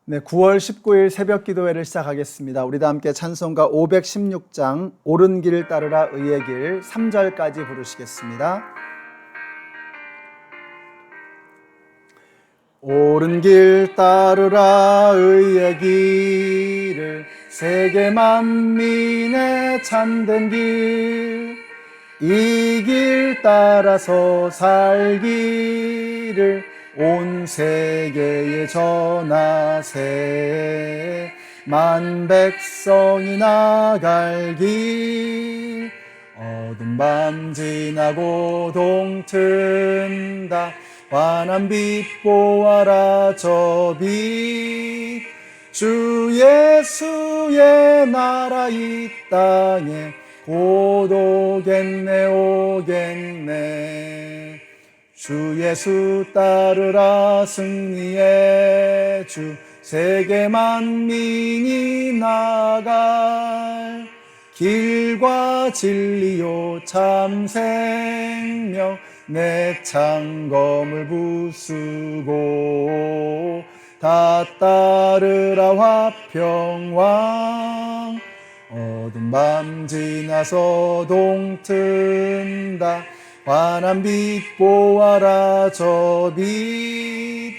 네, 9월 19일 새벽 기도회를 시작하겠습니다. 우리 다 함께 찬송가 516장 옳은 길 따르라 의의 길 3절까지 부르시겠습니다. 옳은 길 따르라 의의 길을 세계 만민의 참된 길, 이 길 따라서 살기를 온 세계에 전하세. 만 백성이 나갈 길, 어두운 밤 지나고 동튼다. 환한 빛 보아라 저 빛, 주 예수의 나라 이 땅에 곧 오겠네 오겠네. 주 예수 따르라 승리의 주, 세계 만민이 나갈 길과 진리요 참 생명, 내 창검을 부수고 다 따르라 화평왕. 어두운 밤 지나서 동튼다. 환한 빛 보아라 저 빛,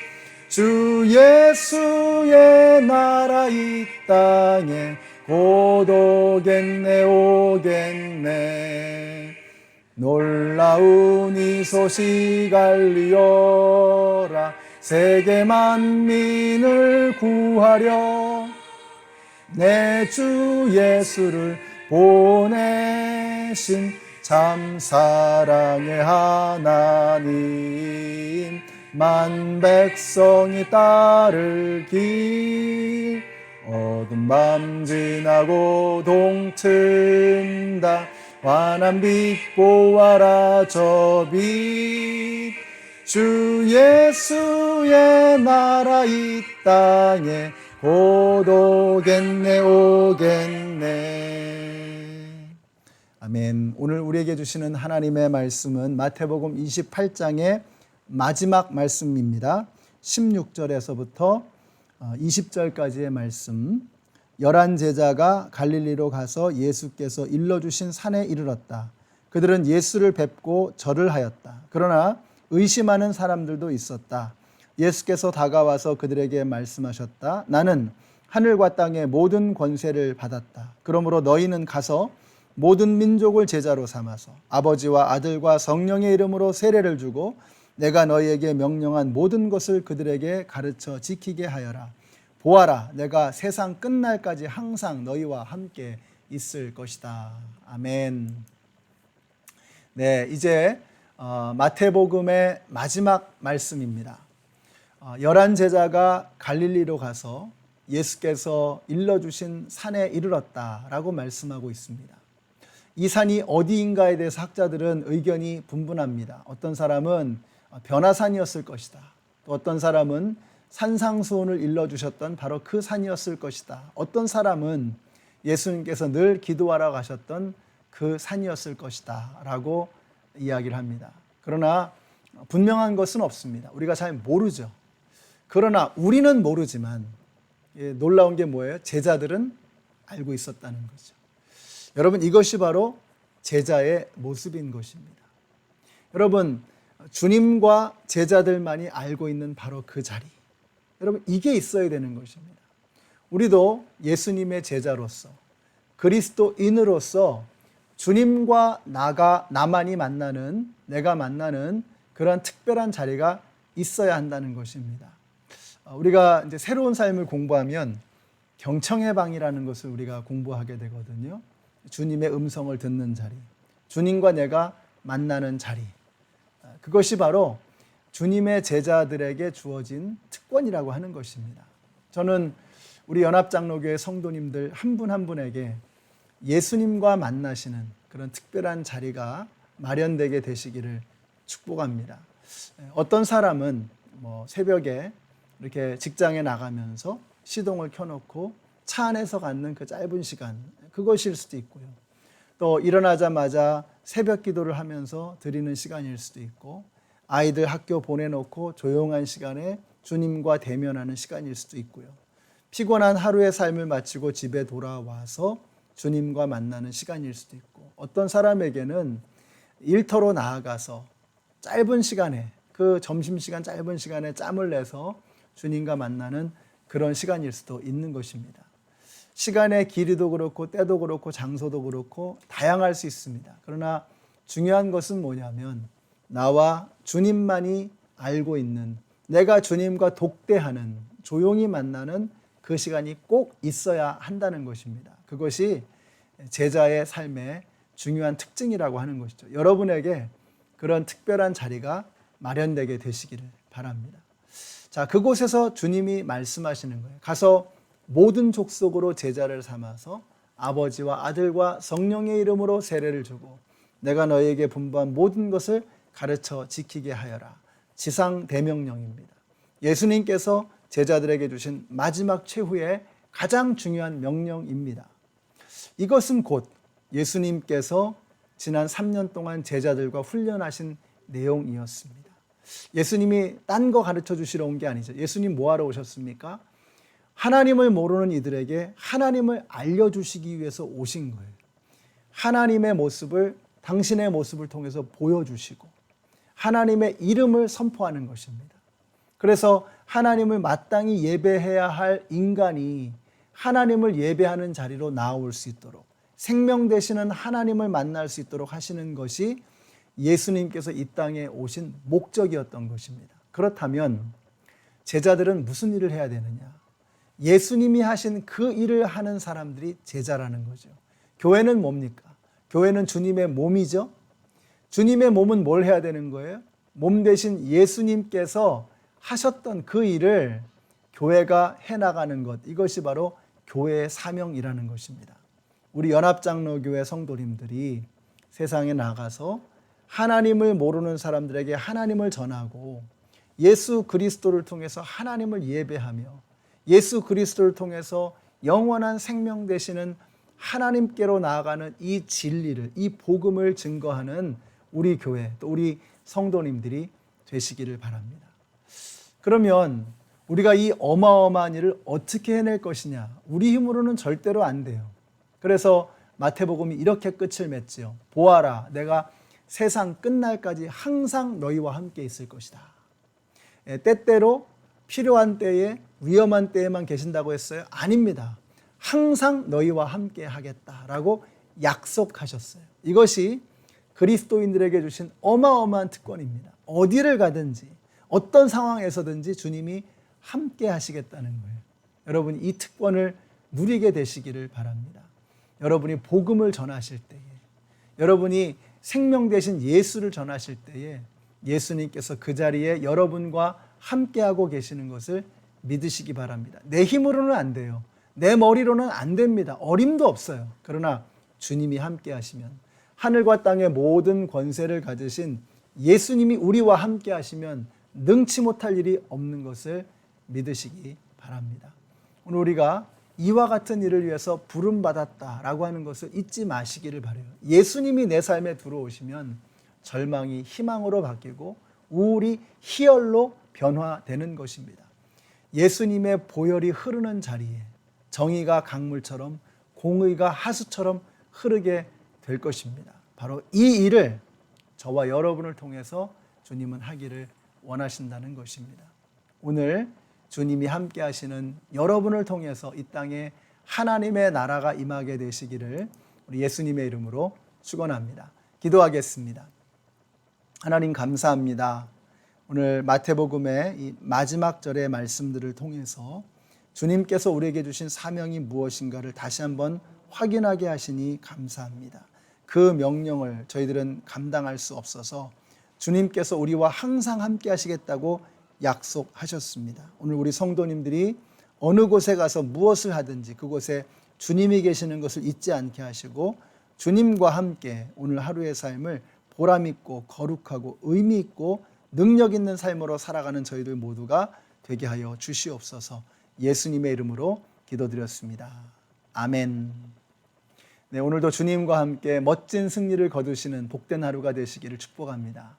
주 예수의 나라 이 땅에 곧 오겠네 오겠네. 놀라운 이 소식 알리어라. 세계 만민을 구하려 내 주 예수를 보내신 참 사랑의 하나님. 만 백성이 따를 길, 어두운 밤 지나고 동튼다. 환한 빛 보아라 저 빛, 주 예수의 나라 이 땅에 곧 오겠네 오겠네. 아멘. 오늘 우리에게 주시는 하나님의 말씀은 마태복음 28장의 마지막 말씀입니다. 16절에서부터 20절까지의 말씀. 11 제자가 갈릴리로 가서 예수께서 일러주신 산에 이르렀다. 그들은 예수를 뵙고 절을 하였다. 그러나 의심하는 사람들도 있었다. 예수께서 다가와서 그들에게 말씀하셨다. 나는 하늘과 땅의 모든 권세를 받았다. 그러므로 너희는 가서 모든 민족을 제자로 삼아서 아버지와 아들과 성령의 이름으로 세례를 주고 내가 너희에게 명령한 모든 것을 그들에게 가르쳐 지키게 하여라. 보아라, 내가 세상 끝날까지 항상 너희와 함께 있을 것이다. 아멘. 네, 이제 마태복음의 마지막 말씀입니다. 11 제자가 갈릴리로 가서 예수께서 일러주신 산에 이르렀다라고 말씀하고 있습니다. 이 산이 어디인가에 대해서 학자들은 의견이 분분합니다. 어떤 사람은 변화산이었을 것이다. 또 어떤 사람은 산상수훈을 일러주셨던 바로 그 산이었을 것이다. 어떤 사람은 예수님께서 늘 기도하러 가셨던 그 산이었을 것이다 라고 이야기를 합니다. 그러나 분명한 것은 없습니다. 우리가 잘 모르죠. 그러나 우리는 모르지만 놀라운 게 뭐예요? 제자들은 알고 있었다는 거죠. 여러분, 이것이 바로 제자의 모습인 것입니다. 여러분, 주님과 제자들만이 알고 있는 바로 그 자리, 여러분, 이게 있어야 되는 것입니다. 우리도 예수님의 제자로서, 그리스도인으로서 주님과 나만이 만나는, 내가 만나는 그런 특별한 자리가 있어야 한다는 것입니다. 우리가 이제 새로운 삶을 공부하면 경청의 방이라는 것을 우리가 공부하게 되거든요. 주님의 음성을 듣는 자리, 주님과 내가 만나는 자리, 그것이 바로 주님의 제자들에게 주어진 특권이라고 하는 것입니다. 저는 우리 연합장로교회 성도님들 한 분 한 분에게 예수님과 만나시는 그런 특별한 자리가 마련되게 되시기를 축복합니다. 어떤 사람은 새벽에 이렇게 직장에 나가면서 시동을 켜놓고 차 안에서 갖는 그 짧은 시간, 그것일 수도 있고요. 또 일어나자마자 새벽 기도를 하면서 드리는 시간일 수도 있고, 아이들 학교 보내놓고 조용한 시간에 주님과 대면하는 시간일 수도 있고요. 피곤한 하루의 삶을 마치고 집에 돌아와서 주님과 만나는 시간일 수도 있고, 어떤 사람에게는 일터로 나아가서 짧은 시간에, 그 점심시간 짧은 시간에 짬을 내서 주님과 만나는 그런 시간일 수도 있는 것입니다. 시간의 길이도 그렇고 때도 그렇고 장소도 그렇고 다양할 수 있습니다. 그러나 중요한 것은 뭐냐면 나와 주님만이 알고 있는, 내가 주님과 독대하는, 조용히 만나는 그 시간이 꼭 있어야 한다는 것입니다. 그것이 제자의 삶의 중요한 특징이라고 하는 것이죠. 여러분에게 그런 특별한 자리가 마련되게 되시기를 바랍니다. 자, 그곳에서 주님이 말씀하시는 거예요. 가서 모든 족속으로 제자를 삼아서 아버지와 아들과 성령의 이름으로 세례를 주고 내가 너희에게 분부한 모든 것을 가르쳐 지키게 하여라. 지상 대명령입니다. 예수님께서 제자들에게 주신 마지막 최후의 가장 중요한 명령입니다. 이것은 곧 예수님께서 지난 3년 동안 제자들과 훈련하신 내용이었습니다. 예수님이 딴 거 가르쳐 주시러 온 게 아니죠. 예수님 뭐 하러 오셨습니까? 하나님을 모르는 이들에게 하나님을 알려주시기 위해서 오신 거예요. 하나님의 모습을, 당신의 모습을 통해서 보여주시고 하나님의 이름을 선포하는 것입니다. 그래서 하나님을 마땅히 예배해야 할 인간이 하나님을 예배하는 자리로 나올 수 있도록, 생명 되시는 하나님을 만날 수 있도록 하시는 것이 예수님께서 이 땅에 오신 목적이었던 것입니다. 그렇다면 제자들은 무슨 일을 해야 되느냐? 예수님이 하신 그 일을 하는 사람들이 제자라는 거죠. 교회는 뭡니까? 교회는 주님의 몸이죠. 주님의 몸은 뭘 해야 되는 거예요? 몸 대신 예수님께서 하셨던 그 일을 교회가 해나가는 것, 이것이 바로 교회의 사명이라는 것입니다. 우리 연합장로교회 성도님들이 세상에 나가서 하나님을 모르는 사람들에게 하나님을 전하고 예수 그리스도를 통해서 하나님을 예배하며 예수 그리스도를 통해서 영원한 생명 되시는 하나님께로 나아가는 이 진리를, 이 복음을 증거하는 우리 교회, 또 우리 성도님들이 되시기를 바랍니다. 그러면 우리가 이 어마어마한 일을 어떻게 해낼 것이냐? 우리 힘으로는 절대로 안 돼요. 그래서 마태복음이 이렇게 끝을 맺지요. 보아라, 내가 세상 끝날까지 항상 너희와 함께 있을 것이다. 때때로 필요한 때에, 위험한 때에만 계신다고 했어요? 아닙니다. 항상 너희와 함께 하겠다라고 약속하셨어요. 이것이 그리스도인들에게 주신 어마어마한 특권입니다. 어디를 가든지 어떤 상황에서든지 주님이 함께 하시겠다는 거예요. 여러분이 이 특권을 누리게 되시기를 바랍니다. 여러분이 복음을 전하실 때에, 여러분이 생명 되신 예수를 전하실 때에 예수님께서 그 자리에 여러분과 함께하고 계시는 것을 믿으시기 바랍니다. 내 힘으로는 안 돼요. 내 머리로는 안 됩니다. 어림도 없어요. 그러나 주님이 함께 하시면, 하늘과 땅의 모든 권세를 가지신 예수님이 우리와 함께 하시면 능치 못할 일이 없는 것을 믿으시기 바랍니다. 오늘 우리가 이와 같은 일을 위해서 부름받았다라고 하는 것을 잊지 마시기를 바라요. 예수님이 내 삶에 들어오시면 절망이 희망으로 바뀌고 우울이 희열로 변화되는 것입니다. 예수님의 보혈이 흐르는 자리에 정의가 강물처럼 공의가 하수처럼 흐르게 될 것입니다. 바로 이 일을 저와 여러분을 통해서 주님은 하기를 원하신다는 것입니다. 오늘 주님이 함께 하시는 여러분을 통해서 이 땅에 하나님의 나라가 임하게 되시기를 우리 예수님의 이름으로 축원합니다. 기도하겠습니다. 하나님 감사합니다. 오늘 마태복음의 이 마지막 절의 말씀들을 통해서 주님께서 우리에게 주신 사명이 무엇인가를 다시 한번 확인하게 하시니 감사합니다. 그 명령을 저희들은 감당할 수 없어서 주님께서 우리와 항상 함께 하시겠다고 약속하셨습니다. 오늘 우리 성도님들이 어느 곳에 가서 무엇을 하든지 그곳에 주님이 계시는 것을 잊지 않게 하시고 주님과 함께 오늘 하루의 삶을 보람 있고 거룩하고 의미 있고 능력 있는 삶으로 살아가는 저희들 모두가 되게 하여 주시옵소서. 예수님의 이름으로 기도드렸습니다. 아멘. 네, 오늘도 주님과 함께 멋진 승리를 거두시는 복된 하루가 되시기를 축복합니다.